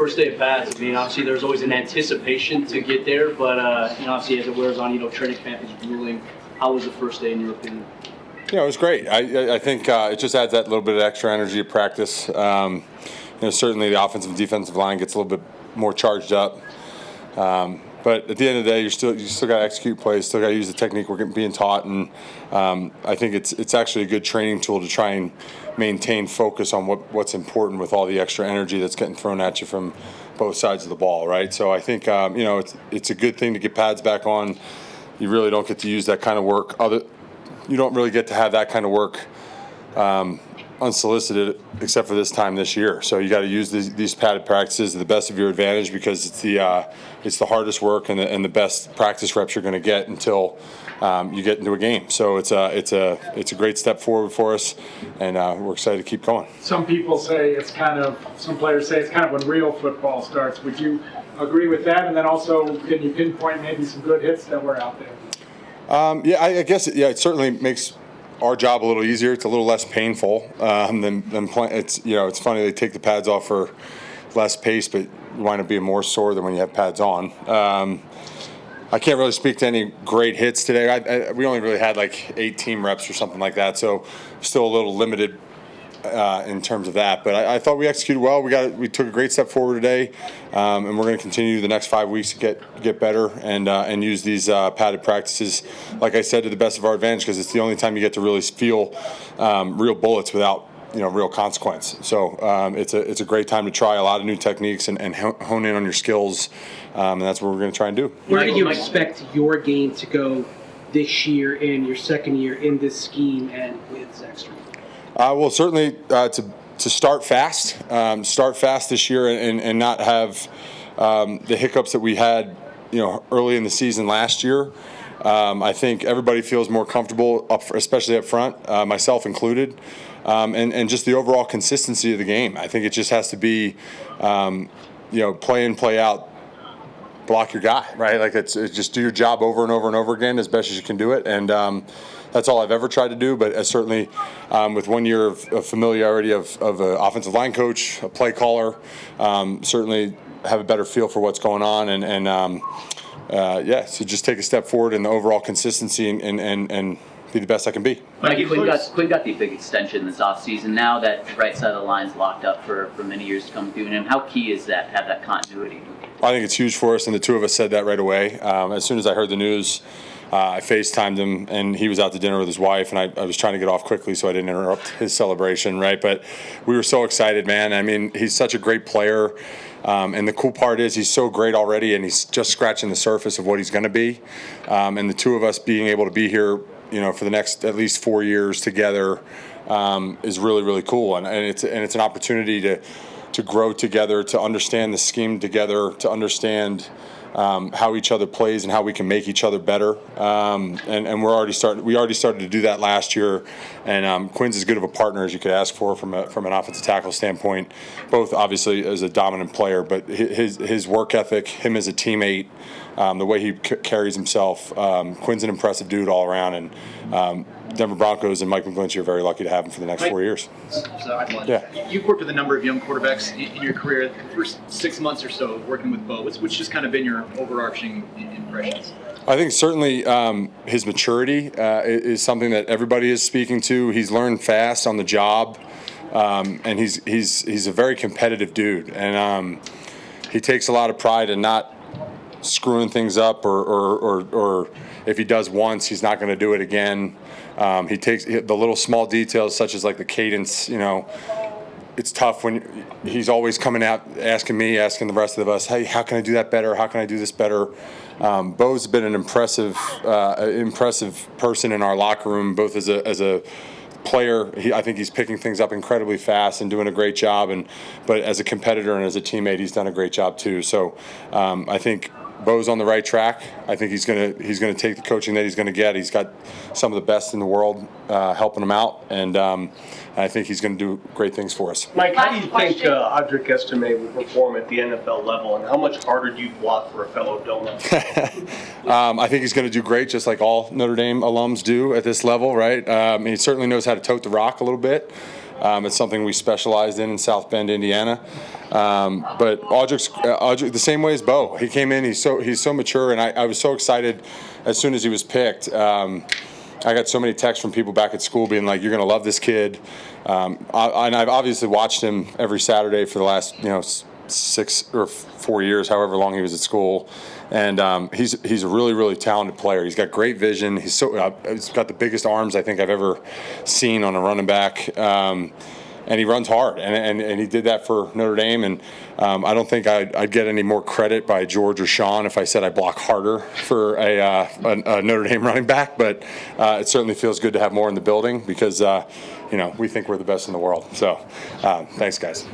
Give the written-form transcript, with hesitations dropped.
First day of pads, I mean, obviously there's always an anticipation to get there, but, obviously as it wears on, training camp is grueling. How was the first day in your opinion? Yeah, it was great. I think it just adds that little bit of extra energy to practice. Certainly the offensive and defensive line gets a little bit more charged up. But at the end of the day, you still got to execute plays, still got to use the technique we're being taught, and I think it's actually a good training tool to try and maintain focus on what's important with all the extra energy that's getting thrown at you from both sides of the ball, right? So I think it's a good thing to get pads back on. You really don't get to use that kind of work. You don't really get to have that kind of work unsolicited except for this time this year. So you got to use these padded practices to the best of your advantage because it's the hardest work and the best practice reps you're going to get until you get into a game. So it's a great step forward for us, and we're excited to keep going. Some players say it's kind of when real football starts. Would you agree with that? And then also, can you pinpoint maybe some good hits that were out there? I guess it certainly makes our job a little easier. It's a little less painful than playing. It's funny they take the pads off for less pace, but you wind up being more sore than when you have pads on. I can't really speak to any great hits today. We only really had like 8 team reps or something like that, so still a little limited in terms of that. But I thought we executed well. We took a great step forward today, and we're going to continue the next 5 weeks to get better and use these padded practices, like I said, to the best of our advantage because it's the only time you get to really feel real bullets without real consequence. So it's a great time to try a lot of new techniques and hone in on your skills, and that's what we're going to try and do. Where do you expect your game to go this year in your second year in this scheme and with Zach Strief? Well, certainly to start fast this year and not have the hiccups that we had, early in the season last year. I think everybody feels more comfortable, especially up front, myself included, and just the overall consistency of the game. I think it just has to be, play in, play out, block your guy, right? Like it's just do your job over and over and over again as best as you can do it, and that's all I've ever tried to do. But certainly, with 1 year of familiarity of an offensive line coach, a play caller, certainly have a better feel for what's going on, so just take a step forward in the overall consistency and be the best I can be. Mike, Quinn got the big extension this offseason. Now that the right side of the line's locked up for many years to come through, and how key is that to have that continuity? I think it's huge for us, and the two of us said that right away. As soon as I heard the news, I FaceTimed him, and he was out to dinner with his wife, and I was trying to get off quickly so I didn't interrupt his celebration, right? But we were so excited, man. I mean, he's such a great player, and the cool part is he's so great already, and he's just scratching the surface of what he's going to be. And the two of us being able to be here, for the next at least 4 years together is really, really cool, and it's an opportunity to grow together, to understand the scheme together, to understand how each other plays and how we can make each other better. And we already started to do that last year. And Quinn's as good of a partner as you could ask for from an offensive tackle standpoint, both obviously as a dominant player, but his work ethic, him as a teammate, the way he carries himself. Quinn's an impressive dude all around, and Denver Broncos and Mike McGlinchey are very lucky to have him for the next 4 years. Yeah. You've worked with a number of young quarterbacks in your career. The first 6 months or so working with Bo, which has kind of been your overarching impressions? I think certainly his maturity is something that everybody is speaking to. He's learned fast on the job, and he's a very competitive dude, and he takes a lot of pride in not screwing things up, or if he does once, he's not going to do it again. He takes the little small details, such as like the cadence. It's tough when he's always coming out asking the rest of us, hey, how can I do that better? How can I do this better? Bo's been an impressive person in our locker room, both as a player. I think he's picking things up incredibly fast and doing a great job. But as a competitor and as a teammate, he's done a great job too. So I think Bo's on the right track. I think he's gonna take the coaching that he's gonna get. He's got some of the best in the world helping him out, and I think he's gonna do great things for us. Mike, how do you think Aundre Diggs will perform at the NFL level, and how much harder do you block for a fellow donut? I think he's gonna do great, just like all Notre Dame alums do at this level, right? He certainly knows how to tote the rock a little bit. It's something we specialized in South Bend, Indiana. But Audric, the same way as Bo. He came in. He's so mature, and I was so excited as soon as he was picked. I got so many texts from people back at school being like, "You're going to love this kid." And I've obviously watched him every Saturday for the last 6 or 4 years, however long he was at school. And he's a really, really talented player. He's got great vision. He's got the biggest arms I think I've ever seen on a running back. And he runs hard, and he did that for Notre Dame. And I don't think I'd get any more credit by George or Sean if I said I block harder for a Notre Dame running back. But it certainly feels good to have more in the building because we think we're the best in the world. So thanks, guys.